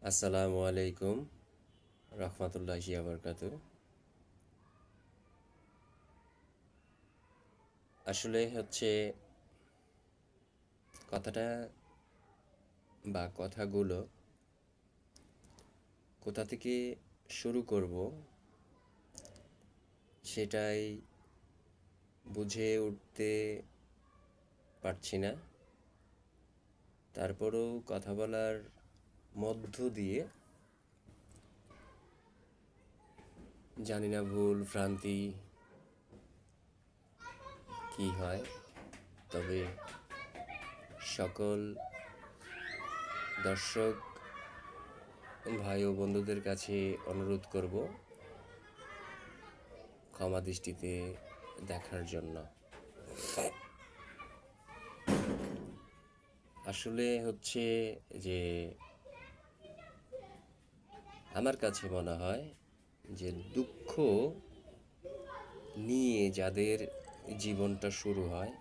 আসসালামু আলাইকুম রহমতুল্লাহি আবরকাতু। আসলে কথাটা বা কথাগুলো কোথা থেকে শুরু করব সেটাই বুঝে উঠতে পারছি না। তারপরেও কথা বলার মধ্য দিয়ে জানি না ভুল ভ্রান্তি কি হয়, তবে সকল দর্শক ভাই ও বন্ধুদের কাছে অনুরোধ করব ক্ষমা দৃষ্টিতে দেখার জন্য। আসলে যে আমার কাছে মনে হয় যে দুঃখ নিয়ে যাদের জীবনটা শুরু হয়,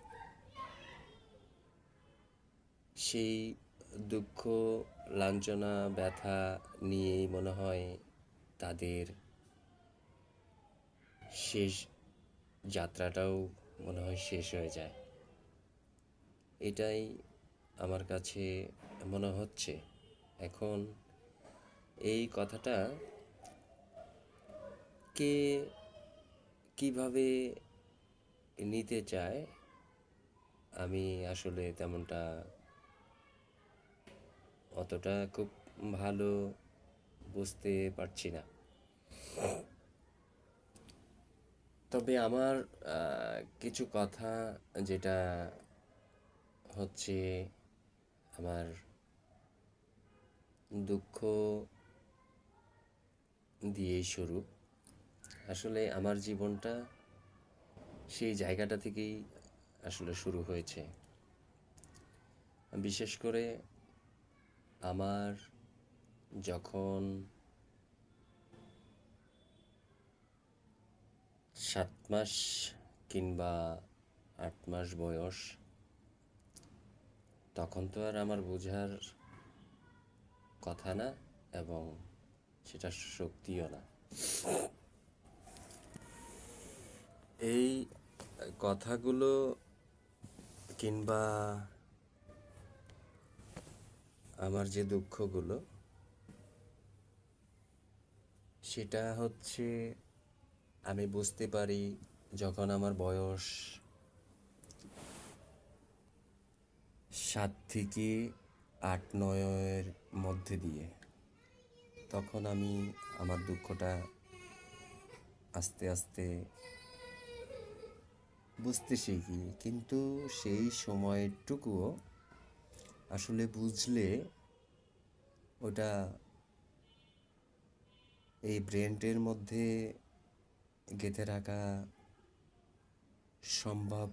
সেই দুঃখ, লাঞ্ছনা, ব্যথা নিয়েই মনে হয় তাদের শেষ যাত্রাটাও মনে হয় শেষ হয়ে যায়। এটাই আমার কাছে মনে হচ্ছে। এখন এই কথাটা কে কিভাবে নিতে চায় আমি আসলে তেমনটা অতটা খুব ভালো বুঝতে পারছি না। তবে আমার কিছু কথা যেটা হচ্ছে আমার দুঃখ দিয়েই শুরু। আসলে আমার জীবনটা সেই জায়গাটা থেকেই আসলে শুরু হয়েছে। বিশেষ করে আমার যখন 7 মাস কিংবা 8 মাস বয়স, তখন তো আর আমার বোঝার কথা না, এবং সেটা শক্তিও না। এই কথাগুলো কিংবা আমার যে দুঃখগুলো, সেটা আমি বুঝতে পারি যখন আমার বয়স 7 থেকে 8-9-এর মধ্যে দিয়ে। তখন আমি আমার দুঃখটা আস্তে আস্তে বুঝতে শিখি, কিন্তু সেই সময়টুকুও আসলে বুঝলে ওটা এই ব্রেনটের মধ্যে গেঁথে রাখা সম্ভব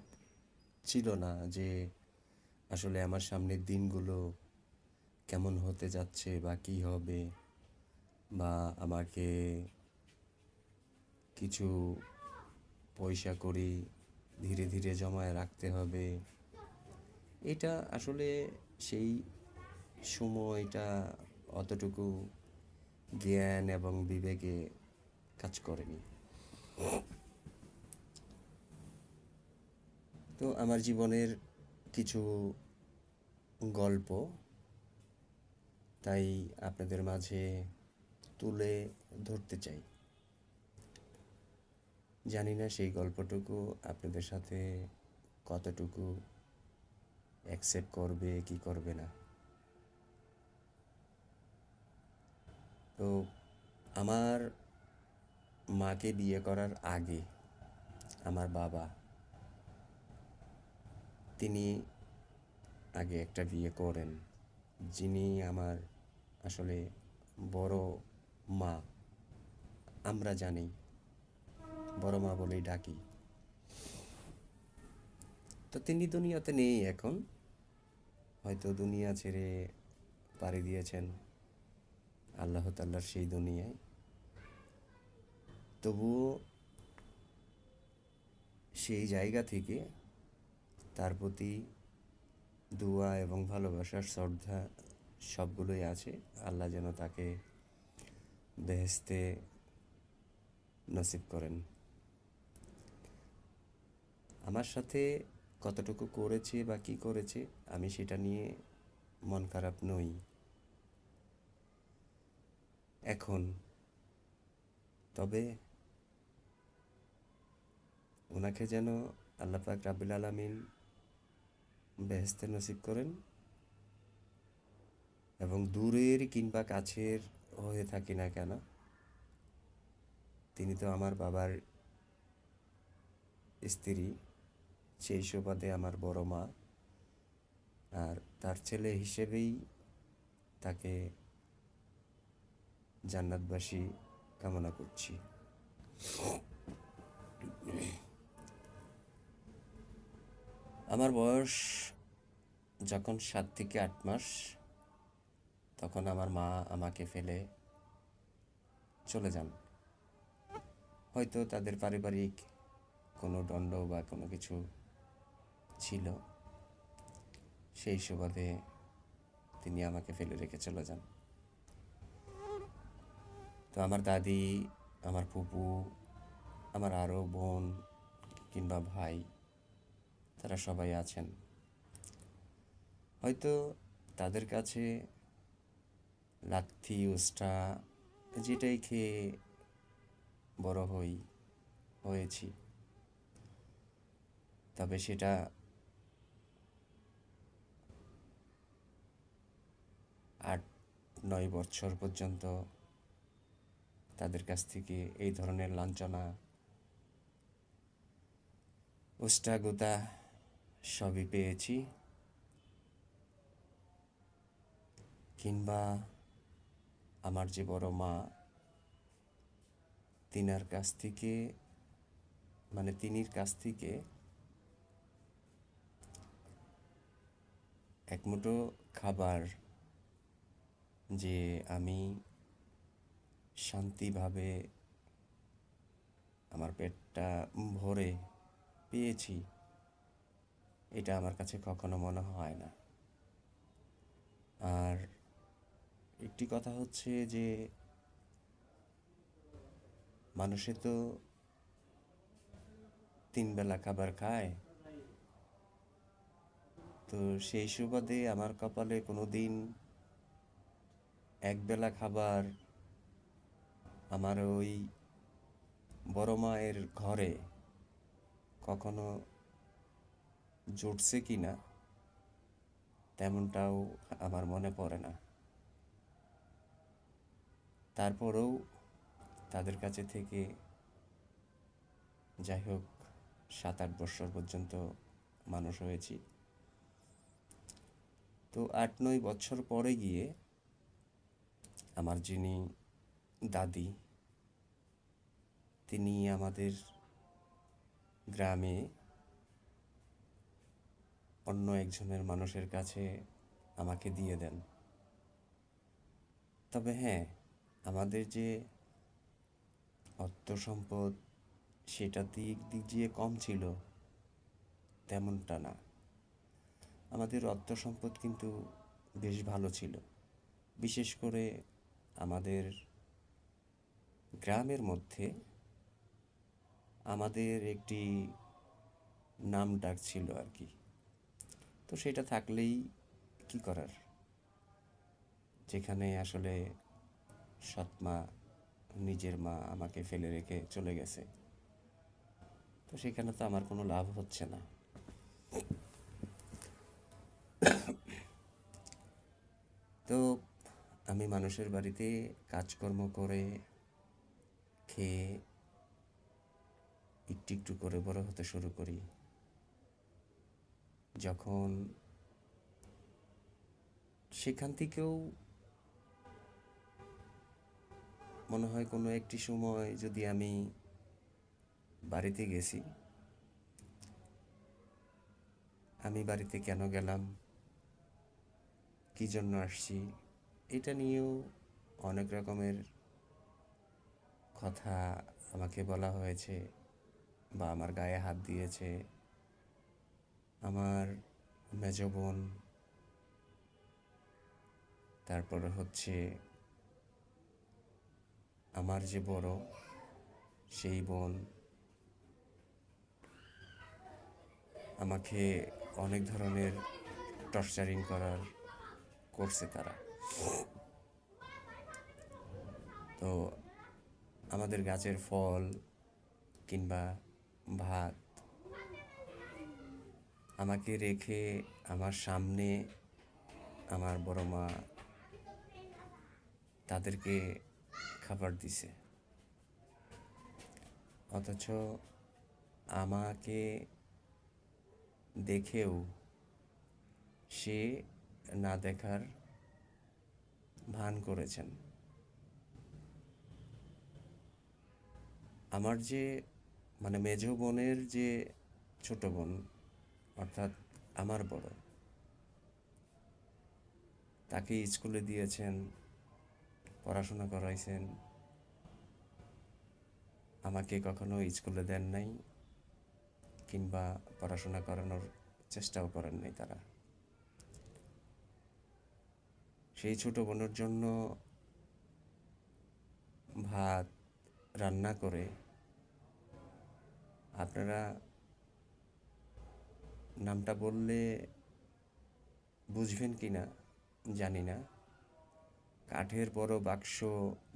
ছিল না যে আসলে আমার সামনের দিনগুলো কেমন হতে যাচ্ছে বা কী হবে, বা আমাকে কিছু পয়সা কড়ি ধীরে ধীরে জমায় রাখতে হবে। এটা আসলে সেই সময়টা অতটুকু জ্ঞান এবং বিবেকে কাজ করেনি। তো আমার জীবনের কিছু গল্প তাই আপনাদের মাঝে তুলে ধরতে চাই। জানি না সেই গল্পটুকু আপনাদের সাথে কতটুকু অ্যাকসেপ্ট করবে কি করবে না। তো আমার মাকে বিয়ে করার আগে আমার বাবা, তিনি আগে একটা বিয়ে করেন। যিনি আমার আসলে বড় মা, আমরা জানি বড় মা বলেই ডাকি। তো তিনি দুনিয়াতে নেই এখন, হয়তো দুনিয়া ছেড়ে পাড়ি দিয়েছেন আল্লাহ তাআলার সেই দুনিয়ায়। তবুও সেই জায়গা থেকে তার প্রতি দোয়া এবং ভালোবাসার শ্রদ্ধা সবগুলোই আছে। আল্লাহ যেন তাকে বেহেশতে নসিব করেন। আমার সাথে কতটুকু করেছে বা কী করেছে আমি সেটা নিয়ে মন খারাপ নই এখন। তবে ওনাকে যেন আল্লাহ পাক রাব্বুল আলামিন বেহেশতে নসিব করেন, এবং দূরের কিংবা কাছের হয়ে থাকি না কেন, তিনি তো আমার বাবার স্ত্রী, সেই সুবাদে আমার বড় মা, আর তার ছেলে হিসেবেই তাকে জান্নাতবাসী কামনা করছি। আমার বয়স যখন 7 থেকে 8 মাস, তখন আমার মা আমাকে ফেলে চলে যান। হয়তো তাদের পারিবারিক কোনো দণ্ড বা কোনো কিছু ছিল, সেই সুবাদে তিনি আমাকে ফেলে রেখে চলে যান। তো আমার দাদি, আমার ফুপু, আমার আরও বোন কিংবা ভাই, তারা সবাই আছেন। হয়তো তাদের কাছে লাথি উস্টা যেটাই খেয়ে বড় হয়েছি, তবে সেটা 8-9 বছর পর্যন্ত তাদের কাছ থেকে এই ধরনের লাঞ্ছনা, উস্টা-গোতা সবই পেয়েছি। কিংবা আমার যে বড় মা, তিনির কাছ থেকে এক মুঠো খাবার যে আমি শান্তিভাবে আমার পেটটা ভরে পেয়েছি, এটা আমার কাছে কখনো মনে হয় না। আর একটি কথা হচ্ছে যে মানুষে তো 3 বেলা খাবার খায়, তো সেই সুবাদে আমার কপালে কোনো দিন একবেলা খাবার আমার ওই বড় মায়ের ঘরে কখনো জুটছে কি না তেমনটাও আমার মনে পড়ে না। তারপরেও তাদের কাছে থেকে যাই হোক 7-8 বছর পর্যন্ত মানুষ হয়েছি। তো 8-9 বছর পরে গিয়ে আমার যিনি দাদি, তিনি আমাদের গ্রামে অন্য একজনের মানুষের কাছে আমাকে দিয়ে দেন। তবে হ্যাঁ, আমাদের যে অর্থ সম্পদ সেটা দিক দিয়ে কম ছিল তেমনটা না। আমাদের অর্থ সম্পদ কিন্তু বেশ ভালো ছিল। বিশেষ করে আমাদের গ্রামের মধ্যে আমাদের একটি নাম ডাক ছিল আর কি। তো সেটা থাকলেই কি করার, যেখানে আসলে সৎ মা, নিজের মা আমাকে ফেলে রেখে চলে গেছে, তো সেখানে তো আমার কোনো লাভ হচ্ছে না। তো আমি মানুষের বাড়িতে কাজকর্ম করে খেয়ে একটু একটু করে বড় হতে শুরু করি। যখন সেখান থেকেও মনে হয় কোনো একটি সময় যদি আমি বাড়িতে গেছি, আমি বাড়িতে কেন গেলাম, কী জন্য আসছি, এটা নিয়েও অনেক রকমের কথা আমাকে বলা হয়েছে বা আমার গায়ে হাত দিয়েছে আমার মেজ বোন, তারপরে হচ্ছে আমার যে বড় সেই বোন, আমাকে অনেক ধরনের টর্চারিং করছে তারা। তো আমাদের গাছের ফল কিংবা ভাত আমাকে রেখে আমার সামনে আমার বড় মা তাদেরকে খাবার দিছে, অথচ আমাকে দেখেও সে না দেখার ভান করেছেন। আমার যে মেজ বোনের যে ছোট বোন, অর্থাৎ আমার বড়, তাকে স্কুলে দিয়েছেন, পড়াশোনা করাইছেন, আমাকে কখনো স্কুলে দেন নাই কিংবা পড়াশোনা করানোর চেষ্টাও করেন নাই তারা। সেই ছোট বোনের জন্য ভাত রান্না করে, আপনারা নামটা বললে বুঝবেন কি না জানি না, কাঠের বড় বাক্স,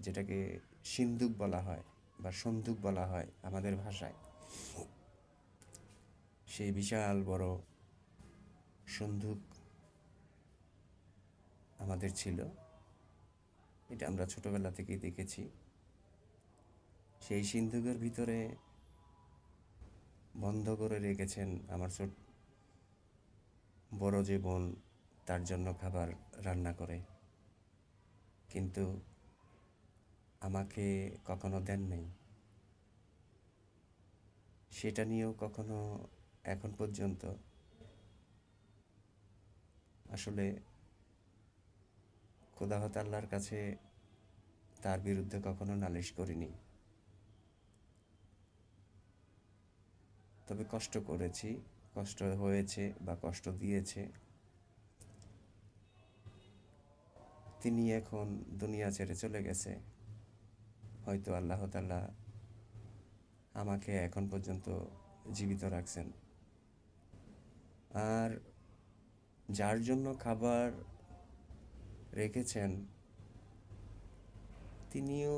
যেটাকে সিন্দুক বলা হয় বা সন্দুক বলা হয় আমাদের ভাষায়, সেই বিশাল বড় সন্দুক আমাদের ছিল। এটা আমরা ছোটবেলা থেকেই দেখেছি। সেই সিন্দুকের ভিতরে বন্ধ করে রেখেছেন আমার বড় যে বোন, তার জন্য খাবার রান্না করে, কিন্তু আমাকে কখনো দেন নাই। সেটা নিয়েও কখনো এখন পর্যন্ত আসলে খোদাহত আল্লাহর কাছে তার বিরুদ্ধে কখনো নালিশ করিনি, তবে কষ্ট করেছি, কষ্ট হয়েছে বা কষ্ট দিয়েছে। তিনি এখন দুনিয়া ছেড়ে চলে গেছে, হয়তো আল্লাহ তাআলা আমাকে এখন পর্যন্ত জীবিত রাখছেন। আর যার জন্য খাবার রেখেছেন তিনিও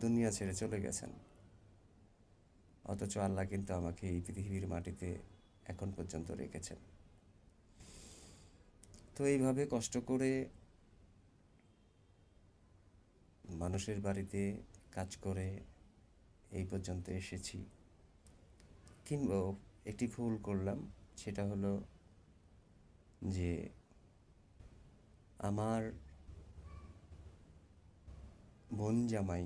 দুনিয়া ছেড়ে চলে গেছেন, অথচ আল্লাহ কিন্তু আমাকে এই পৃথিবীর মাটিতে এখন পর্যন্ত রেখেছেন। তো এইভাবে কষ্ট করে মানুষের বাড়িতে কাজ করে এই পর্যন্ত এসেছি। কিংবা একটি ভুল করলাম, সেটা হলো যে আমার বোন জামাই,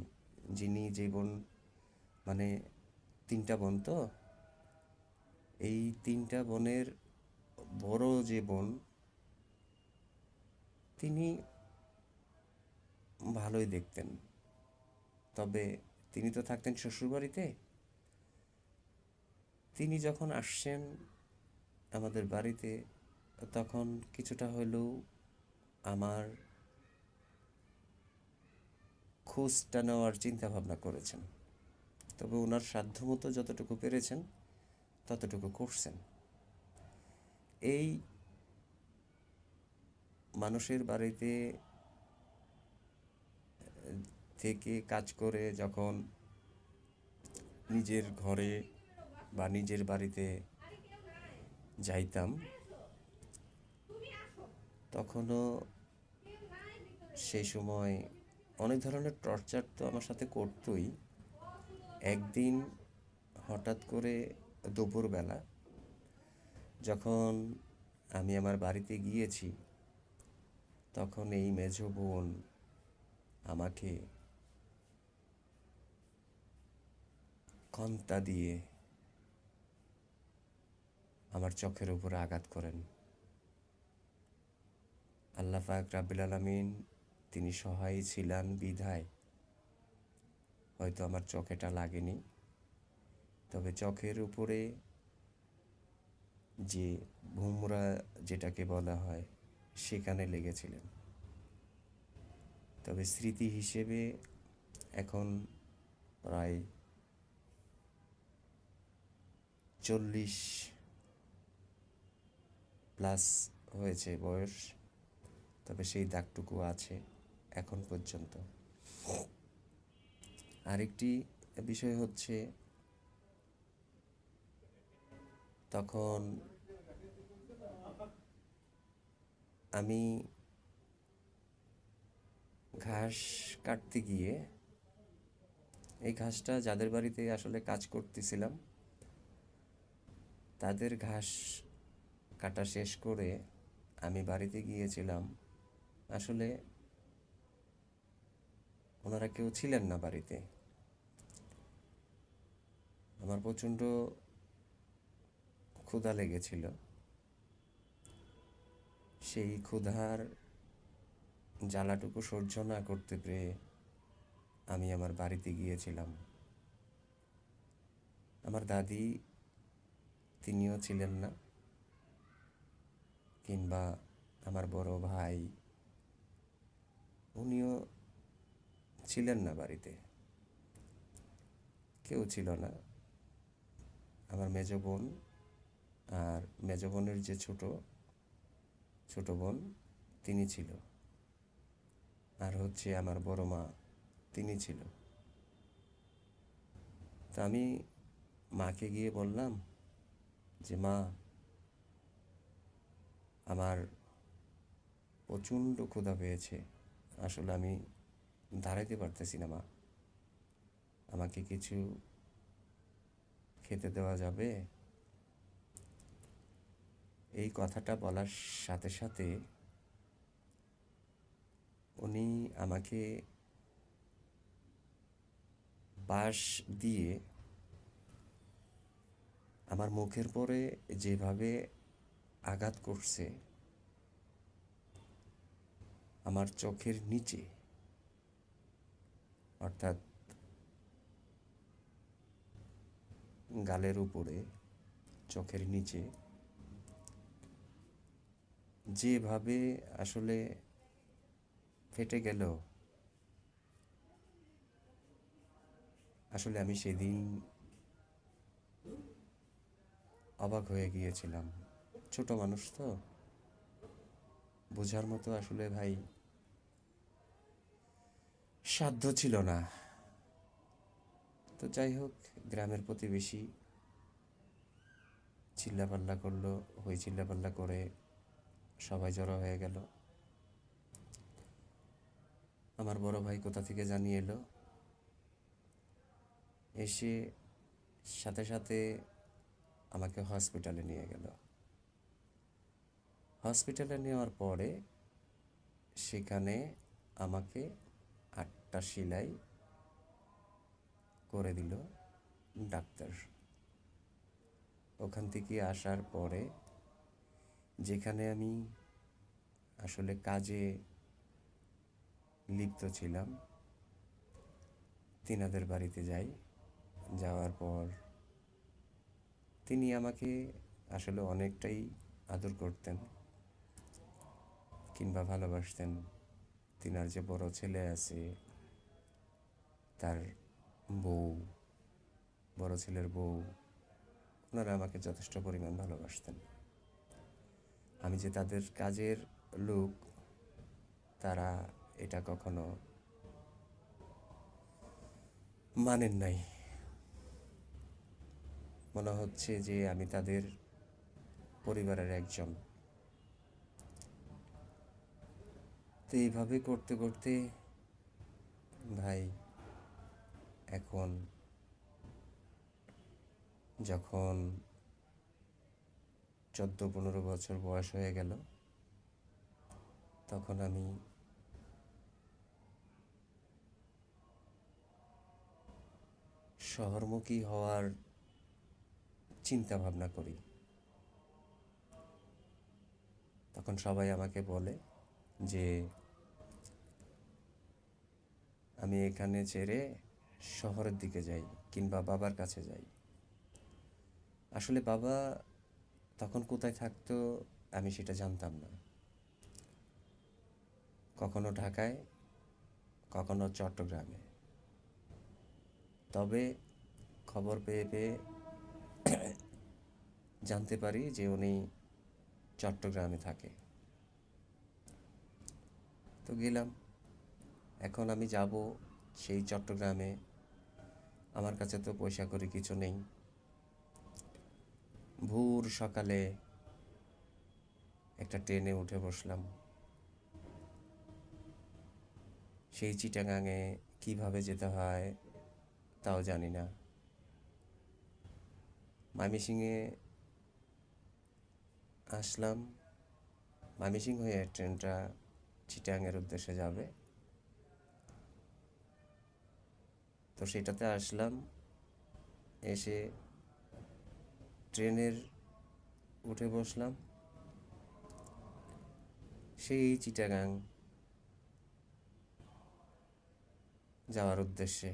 যে বোন, মানে 3টা বোন, তো এই 3টা বোনের বড় যে বোন, তিনি ভালোই দেখতেন, তবে তিনি তো থাকতেন শ্বশুরবাড়িতে। তিনি যখন আসছেন আমাদের বাড়িতে, তখন কিছুটা হলেও আমার খোঁজটা নেওয়ার চিন্তা ভাবনা করেছেন, তবে ওনার সাধ্যমতো যতটুকু পেরেছেন ততটুকু করছেন। এই মানুষের বাড়িতে থেকে কাজ করে যখন নিজের ঘরে বা নিজের বাড়িতে যাইতাম, তখনও সেই সময় অনেক ধরনের টর্চার তো আমার সাথে করতোই। একদিন হঠাৎ করে দুপুরবেলা যখন আমি আমার বাড়িতে গিয়েছি, তখন এই মেজ বোন আমাকে খন্তা দিয়ে আমার চোখের উপরে আঘাত করেন। আল্লাহ পাক রাব্বুল আলামিন তিনি সহায় ছিলেন বিধায় হয়তো আমার চোখেটা লাগেনি, তবে চোখের উপরে যে ভুমরা যেটাকে বলা হয়, সেখানে লেগেছিলেন। তবে স্মৃতি হিসেবে এখন প্রায় 40+ হয়েছে বয়স, তবে সেই দাগটুকু আছে এখন পর্যন্ত। আরেকটি বিষয় হচ্ছে, তখন আমি ঘাস কাটতে গিয়ে, এই ঘাসটা যাদের বাড়িতে আসলে কাজ করতেছিলাম তাদের ঘাস কাটা শেষ করে আমি বাড়িতে গিয়েছিলাম। আসলে ওনারা কেউ ছিলেন না বাড়িতে। আমার প্রচণ্ড ক্ষুধা লেগেছিল। সেই ক্ষুধার জ্বালাটুকু সহ্য না করতে পেরে আমি আমার বাড়িতে গিয়েছিলাম। আমার দাদি, তিনিও ছিলেন না, কিংবা আমার বড় ভাই, উনিও ছিলেন না বাড়িতে, কেউ ছিল না। আমার মেজ বোন আর মেজ বোনের যে ছোট বোন, তিনি ছিল। আর হচ্ছে আমার বড় মা, তিনি ছিল। তা আমি মাকে গিয়ে বললাম যে, মা, আমার প্রচণ্ড ক্ষুধা পেয়েছে, আসলে আমি দাঁড়াইতে পারতেছি না, মা, আমাকে কিছু খেতে দেওয়া যাবে? এই কথাটা বলার সাথে সাথে উনি আমাকে বাঁশ দিয়ে আমার মুখের পরে যেভাবে আঘাত করছে, আমার চোখের নিচে, অর্থাৎ গালের উপরে, চোখের নিচে যেভাবে আসলে ফেটে গেল, আসলে আমি সেদিন অবাক হয়ে গিয়েছিলাম। ছোট মানুষ তো, বোঝার মতো আসলে ভাই সাধ্য ছিল না। তো যাই হোক, গ্রামের প্রতিবেশী চিল্লাপাল্লা করলো, হই চিল্লাপাল্লা করে সবাই জড়ো হয়ে গেল। আমার বড় ভাই কোথা থেকে জানিয়ে এলো, এসে সাথে সাথে আমাকে হসপিটালে নিয়ে গেল। হসপিটালে নেওয়ার পরে সেখানে আমাকে 8টা সেলাই করে দিল ডাক্তার। ওখান থেকে আসার পরে যেখানে আমি আসলে কাজে লিপ্ত ছিলাম, তিনাদের বাড়িতে যাই। যাওয়ার পর তিনি আমাকে আসলে অনেকটাই আদর করতেন কিংবা ভালোবাসতেন। তিনার যে বড় ছেলে আছে, তার বউ, বড় ছেলের বউ, ওনারা আমাকে যথেষ্ট পরিমাণ ভালোবাসতেন। আমি যে তাদের কাজের লোক, তারা এটা কখনো মানেন নাই। মনে হচ্ছে যে আমি তাদের পরিবারের একজন। তো এইভাবে করতে করতে ভাই, এখন যখন 14-15 বছর বয়স হয়ে গেল, তখন আমি শহরমুখী হওয়ার চিন্তা ভাবনা করি। তখন সবাই আমাকে বলে যে আমি এখানে ছেড়ে শহরের দিকে যাই কিংবা বাবার কাছে যাই। আসলে বাবা তখন কোথায় থাকতো আমি সেটা জানতাম না। কখনো ঢাকায়, কখনো চট্টগ্রামে। তবে খবর পেয়ে পেয়ে জানতে পারি যে উনি চট্টগ্রামে থাকে। তো গেলাম। এখন আমি যাব সেই চট্টগ্রামে। আমার কাছে তো পয়সা করি কিছু নেই। ভোর সকালে একটা ট্রেনে উঠে বসলাম। সেই চিটাগাঙে কিভাবে যেতে হয় তাও জানি না। ময়মনসিংহে আসলাম। ময়মনসিংহ হয়ে ট্রেনটা চিটাগাঙের উদ্দেশ্যে যাবে। তো সেটাতে আসলাম। এসে ট্রেনের উঠে বসলাম সেই চিটাগাং যাওয়ার উদ্দেশ্যে।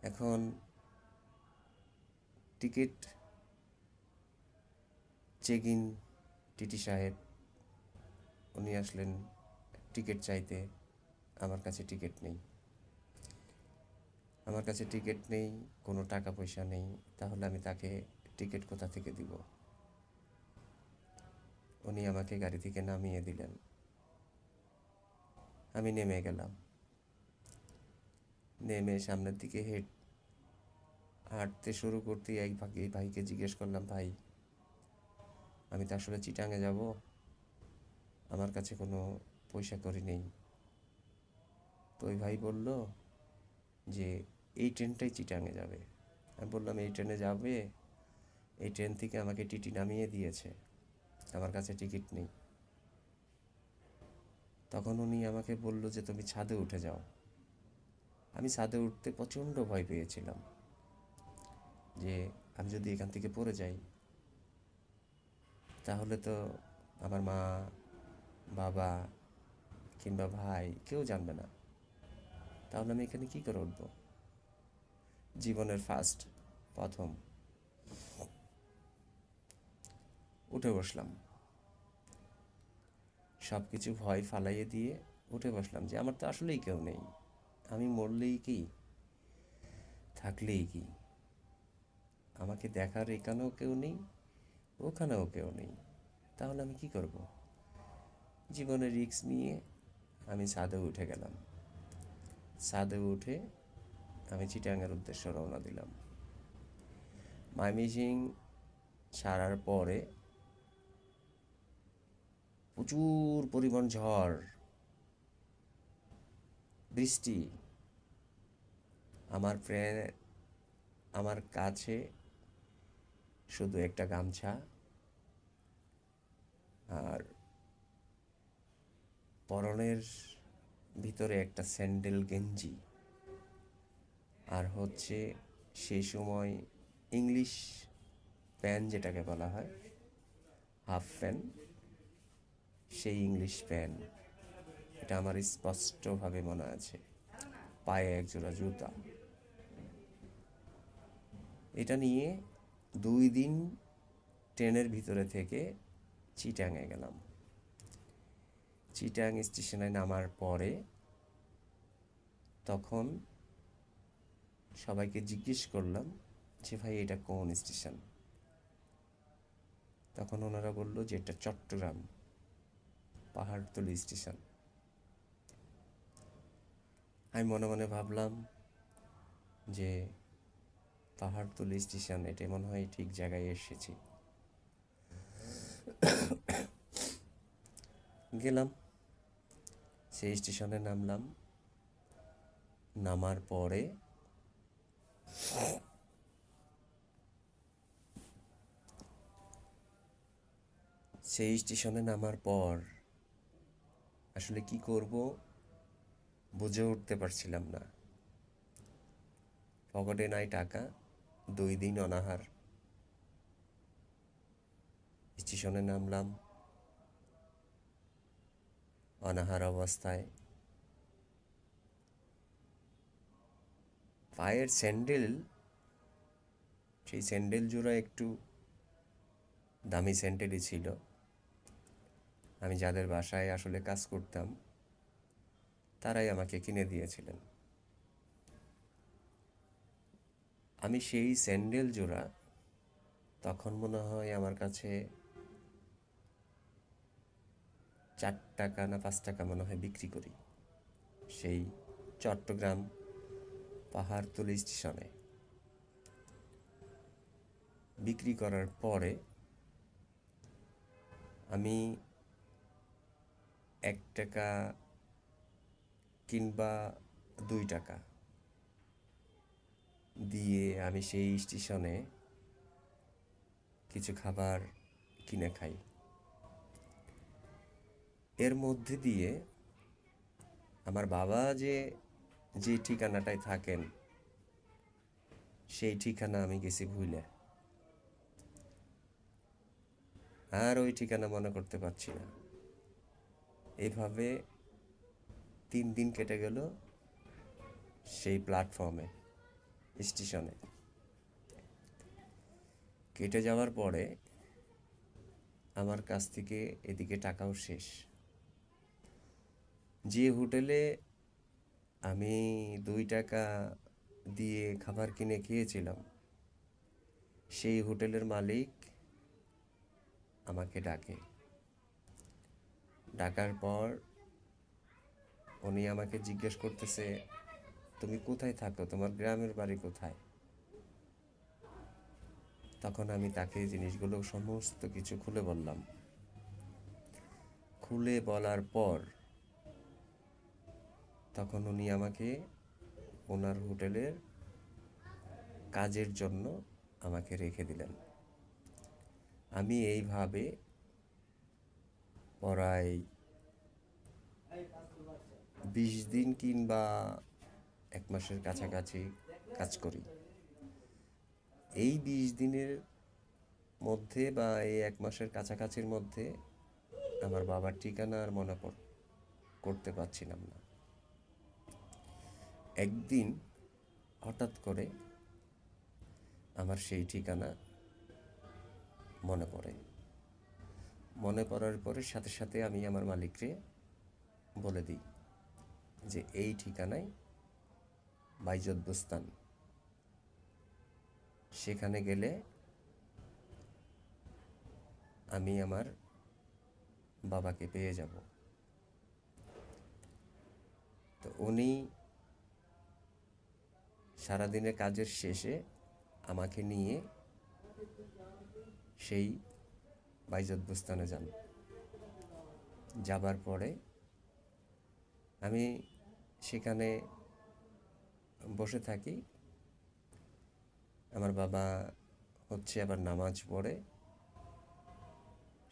এখন টিকিট চেক ইন টিটি সাহেব উনি আসলেন টিকিট চাইতে। আমার কাছে টিকিট নেই। আমার কাছে টিকিট নেই, কোনো টাকা পয়সা নেই। তাহলে আমি তাকে টিকিট কোথা থেকে দিব? উনি আমাকে গাড়ি থেকে নামিয়ে দিলেন। আমি নেমে গেলাম। নেমে সামনের দিকে হাঁটতে শুরু করতেই এই ভাইকে জিজ্ঞেস করলাম, ভাই আমি তো আসলে চিটাঙে যাব, আমার কাছে কোনো পয়সা কড়ি নেই। তো ওই ভাই বলল যে এই ট্রেনটাই চিটাঙে যাবে। আমি বললাম এই ট্রেনে যাবে? এই ট্রেন থেকে আমাকে টিটি নামিয়ে দিয়েছে, আমার কাছে টিকিট নেই। তখন উনি আমাকে বলল যে তুমি ছাদে উঠে যাও। আমি ছাদে উঠতে প্রচণ্ড ভয় পেয়েছিলাম যে আমি যদি এখান থেকে পড়ে যাই তাহলে তো আমার মা, বাবা কিংবা ভাই কেউ জানবে না। তাহলে আমি এখানে কী করে উঠবো? জীবনের প্রথম উঠে বসলাম। সব কিছু ভয় ফালাইয়ে দিয়ে উঠে বসলাম যে আমার তো আসলেই কেউ নেই। আমি মরলেই কি, থাকলেই কি, আমাকে দেখার এখানেও কেউ নেই, ওখানেও কেউ নেই। তাহলে আমি কি করব? জীবনের রিস্ক নিয়ে আমি ছাদে উঠে গেলাম। ছাদে উঠে আমি চিটাগাঙের উদ্দেশ্যে রওনা দিলাম। ময়মনসিংহ ছাড়ার পরে প্রচুর পরিমাণ ঝড় বৃষ্টি। আমার কাছে শুধু একটা গামছা আর পরনের ভিতরে একটা স্যান্ডেল গেঞ্জি, আর হচ্ছে সেই সময় ইংলিশ প্যান্ট যেটাকে বলা হয়, হাফ প্যান্ট, সেই ইংলিশ প্যান্ট, এটা আমার স্পষ্টভাবে মনে আছে। পায়ে একজোড়া জুতা। এটা নিয়ে 2 দিন ট্রেনের ভিতরে থেকে চিটাঙে গেলাম। চিটাং স্টেশনে নামার পরে তখন সবাইকে জিজ্ঞেস করলাম যে ভাই এটা কোন স্টেশন? তখন ওনারা বলল যে এটা চট্টগ্রাম পাহাড়তলী স্টেশন। আমি মনে মনে ভাবলাম যে পাহাড়তলী স্টেশন, এটা মনে হয় ঠিক জায়গায় এসেছি। গেলাম, সেই স্টেশনে নামলাম। নামার পরে আসলে কি করব বুঝে উঠতে পারছিলাম না। পকেটে নাই টাকা, 2 দিন অনাহার। স্টেশনে নামলাম অনাহার অবস্থায়। পায়ের স্যান্ডেল, সেই স্যান্ডেল জোড়া একটু দামি স্যান্ডেলই ছিল। আমি যাদের বাসায় আসলে কাজ করতাম তারাই আমাকে কিনে দিয়েছিলেন। আমি সেই স্যান্ডেল জোড়া তখন মনে হয় আমার কাছে 4 টাকা না 5 টাকা মনে হয় বিক্রি করি, সেই চট্টগ্রাম পাহাড়তলী স্টেশনে। বিক্রি করার পরে আমি 1 টাকা কিংবা 2 টাকা দিয়ে আমি সেই স্টেশনে কিছু খাবার কিনে খাই। এর মধ্যে দিয়ে আমার বাবা যে ঠিকানাটায় থাকেন সেই ঠিকানা আমি গেছি ভুলে, আর ওই ঠিকানা মনে করতে পারছি না। এভাবে 3 দিন কেটে গেল সেই প্ল্যাটফর্মে, স্টেশনে। কেটে যাওয়ার পরে আমার কাছ থেকে এদিকে টাকাও শেষ। যে হোটেলে আমি 2 টাকা দিয়ে খাবার কিনে খেয়েছিলাম, সেই হোটেলের মালিক আমাকে ডাকার পর উনি আমাকে জিজ্ঞেস করতেছে, তুমি কোথায় থাকো, তোমার গ্রামের বাড়ি কোথায়? তখন আমি তাকে জিনিসগুলো সমস্ত কিছু খুলে বললাম। খুলে বলার পর তখন উনি আমাকে ওনার হোটেলের কাজের জন্য আমাকে রেখে দিলেন। আমি এইভাবে প্রায় 20 দিন কিংবা 1 মাসের কাছাকাছি কাজ করি। এই 20 দিনের মধ্যে বা এই 1 মাসের কাছাকাছির মধ্যে আমার বাবার ঠিকানা আর মনে করতে পারছিলাম না। একদিন হঠাৎ করে আমার সেই ঠিকানা মনে পড়ার পরে সাথে সাথে আমি আমার মালিককে বলে দিই যে এই ঠিকানায় বাইজত বুস্তান, সেখানে গেলে আমি আমার বাবাকে পেয়ে যাব। তো উনি সারাদিনের কাজের শেষে আমাকে নিয়ে সেই বাইজত বুস্তানে যান। যাবার পরে আমি সেখানে বসে থাকি। আমার বাবা আবার নামাজ পড়ে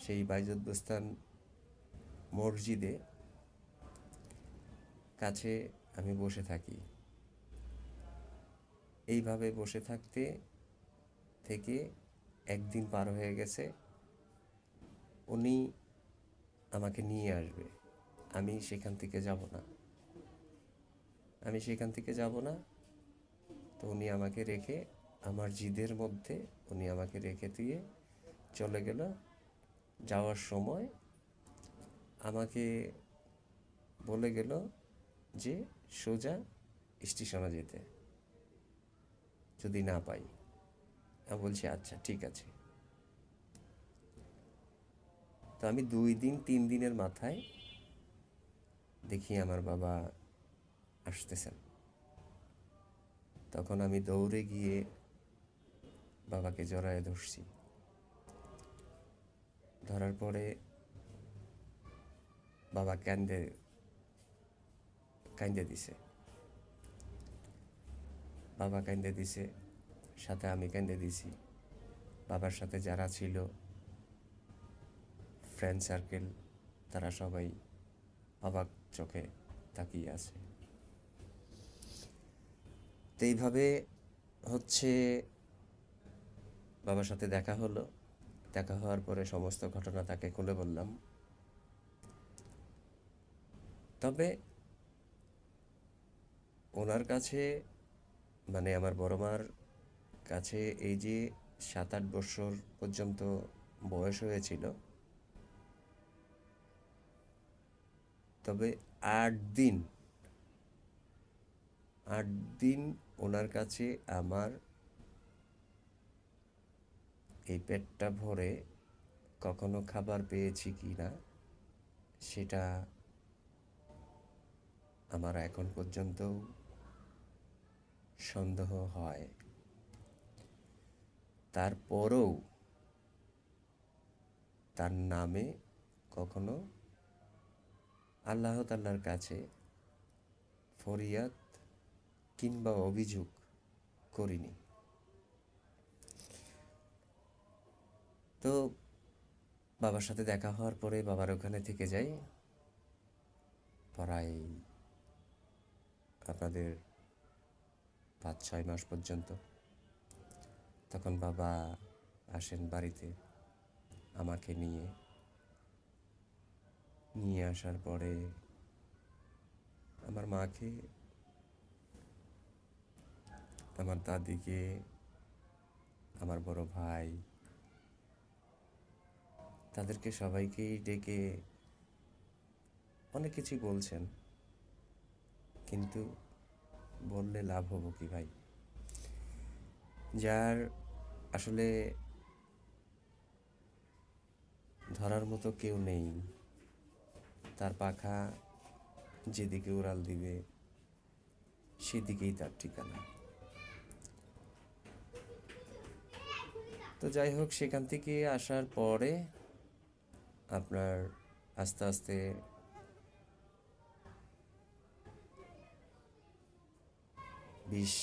সেই বাইজত বুস্তান মসজিদে কাছে আমি বসে থাকি। এইভাবে বসে থাকতে থেকে একদিন পার হয়ে গেছে। উনি আমাকে নিয়ে আসবে, আমি সেখান থেকে যাব না। তো উনি আমাকে রেখে আমার জিদের মধ্যে উনি আমাকে রেখে দিয়ে চলে গেল। যাওয়ার সময় আমাকে বলে গেল যে সোজা স্টেশনে যেতে, যদি না পাই। আমি বলছি আচ্ছা ঠিক আছে। তো আমি 2 দিন 3 দিনের মাথায় দেখি আমার বাবা আসতেছেন। তখন আমি দৌড়ে গিয়ে বাবাকে জড়ায় ধরছি। ধরার পরে বাবা কান্দে দিছে, সাথে আমি কান্দে দিছি। বাবার সাথে যারা ছিল ফ্রেন্ড সার্কেল, তারা সবাই অবাক চোখে তাকিয়ে আছে। তো এইভাবে বাবার সাথে দেখা হলো। দেখা হওয়ার পরে সমস্ত ঘটনা তাকে খুলে বললাম। তবে ওনার কাছে, মানে আমার বড় মার কাছে, এই যে 7-8 বছর পর্যন্ত বয়স হয়েছিল, তবে 8 দিন 8 দিন ওনার কাছে আমার এই পেটটা ভরে কখনো খাবার পেয়েছি কি না সেটা আমার এখন পর্যন্ত সন্দেহ হয়। তারপরেও তার নামে কখনো আল্লাহ তাআলার কাছে ফরিয়াদ কিংবা অভিযোগ করিনি। তো বাবার সাথে দেখা হওয়ার পরে বাবার ওখানে থেকে যাই প্রায় আপনাদের 5-6 মাস পর্যন্ত। তখন বাবা আসেন বাড়িতে আমাকে নিয়ে আসার পরে আমার মাকে, আমার দাদিকে, আমার বড় ভাই, তাদেরকে সবাইকেই ডেকে অনেক কিছুই বলছেন, কিন্তু বললে লাভ হবো কি ভাই? যার আসলে ধরার মতো কেউ নেই, তার পাখা যেদিকে উড়াল দিবে সেদিকেই তার ঠিকানা। তো যাই হোক, সেখান থেকে আসার পরে আপনার আস্তে আস্তে 20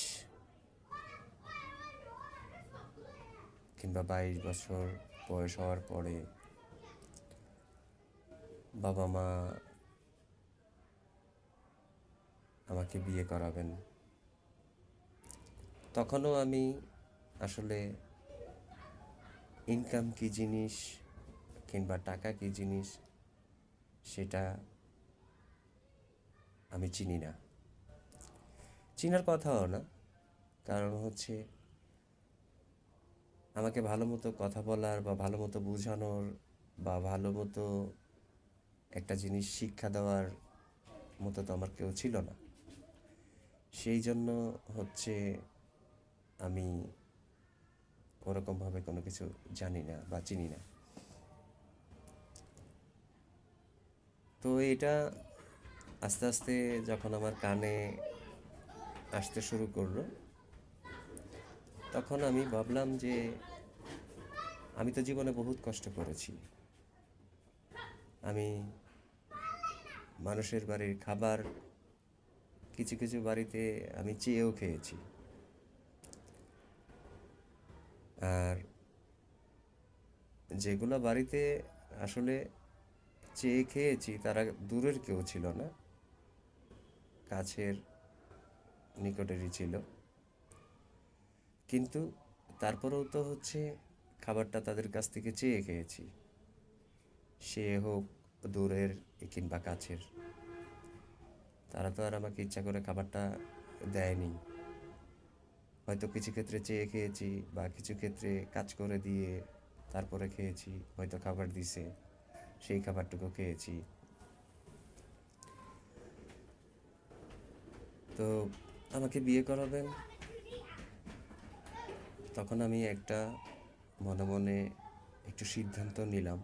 কিংবা 22 বছর বয়স হওয়ার পরে বাবা মা আমাকে বিয়ে করাবেন। তখনও আমি আসলে ইনকাম কী জিনিস কিংবা টাকা কী জিনিস সেটা আমি চিনি না, চিনার কথাও না। কারণ হচ্ছে আমাকে ভালো মতো কথা বলার বা ভালো মতো বোঝানোর বা ভালো মতো একটা জিনিস শিক্ষা দেওয়ার মতো তো আমার কেউ ছিল না। সেই জন্য হচ্ছে আমি ওরকমভাবে কোনো কিছু জানি না বা চিনি না। তো এটা আস্তে আস্তে যখন আমার কানে আসতে শুরু করলো, তখন আমি ভাবলাম যে আমি তো জীবনে বহুত কষ্ট করেছি। আমি মানুষের বাড়ির খাবার কিছু কিছু বাড়িতে আমি চেয়েও খেয়েছি। আর যেগুলো বাড়িতে আসলে চেয়ে খেয়েছি তারা দূরের কেউ ছিল না, কাছের নিকটেরই ছিল। কিন্তু তারপরেও তো হচ্ছে খাবারটা তাদের কাছ থেকে চেয়ে খেয়েছি, সে হোক দূরের কিংবা কাছের। তারা তো আর আমাকে ইচ্ছা করে খাবারটা দেয়নি। হয়তো কিছু ক্ষেত্রে চেয়ে খেয়েছি বা কিছু ক্ষেত্রে কাজ করে দিয়ে তারপরে খেয়েছি, হয়তো খাবার দিছে সেই খাবারটুকু খেয়েছি। তো আমাকে বিয়ে করাবেন, তখন আমি একটা মনে মনে একটু সিদ্ধান্ত নিলাম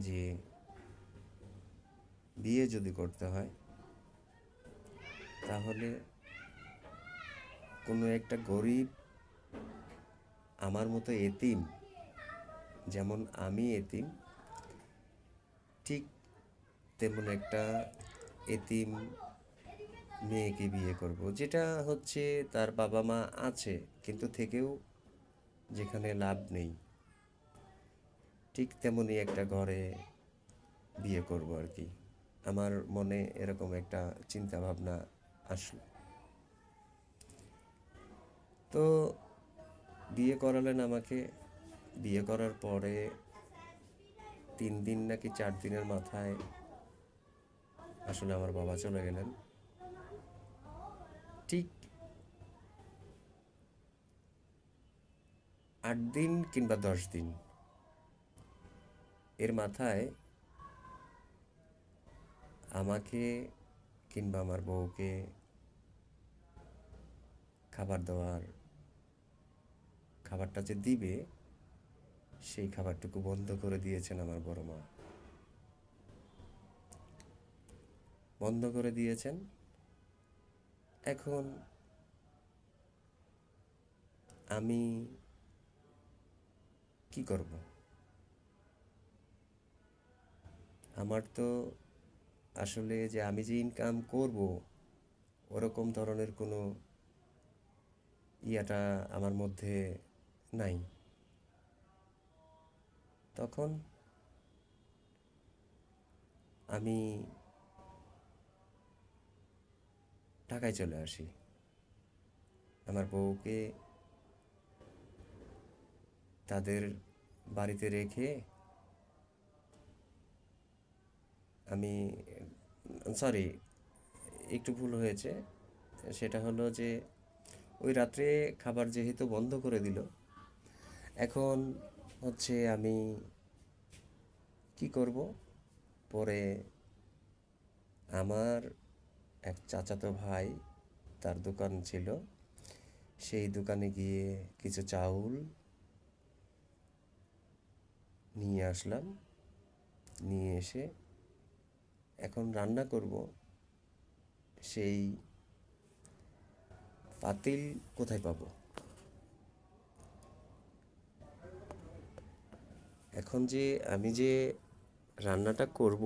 যে বিয়ে যদি করতে হয় তাহলে কোনো একটা গরিব, আমার মতো এতিম, যেমন আমি এতিম ঠিক তেমন একটা এতিম মেয়েকে বিয়ে করব, যেটা হচ্ছে তার বাবা মা আছে কিন্তু থেকেও যেখানে লাভ নেই, ঠিক তেমনই একটা ঘরে বিয়ে করব আর কি। আমার মনে এরকম একটা চিন্তা ভাবনা আসলো। তো বিয়ে করালেন আমাকে। বিয়ে করার পরে 3 দিন নাকি 4 দিনের মাথায় আসলে আমার বাবা চলে গেলেন। ঠিক 8 দিন কিংবা 10 দিন এর মাথায় আমাকে কিংবা আমার বউকে খাবারটা যে দিবে সেই খাবারটুকু বন্ধ করে দিয়েছেন আমার বড় মা। বন্ধ করে দিয়েছেন। এখন আমি কি করব? আমার তো আসলে যে আমি যে ইনকাম করব ওরকম ধরনের কোনো ইয়াটা আমার মধ্যে নাই। তখন আমি ঢাকায় চলে আসি। আমার বউকে তাদের বাড়িতে রেখে আমি, সরি, একটু ভুল হয়েছে। সেটা হলো যে ওই রাত্রে খাবার যেহেতু বন্ধ করে দিল, এখন হচ্ছে আমি কি করব? পরে আমার এক চাচাতো ভাই, তার দোকান ছিল, সেই দোকানে গিয়ে কিছু চাউল নিয়ে আসলাম। নিয়ে এসে এখন রান্না করব। সেই পাতিল কোথায় পাবো? এখন যে আমি যে রান্নাটা করব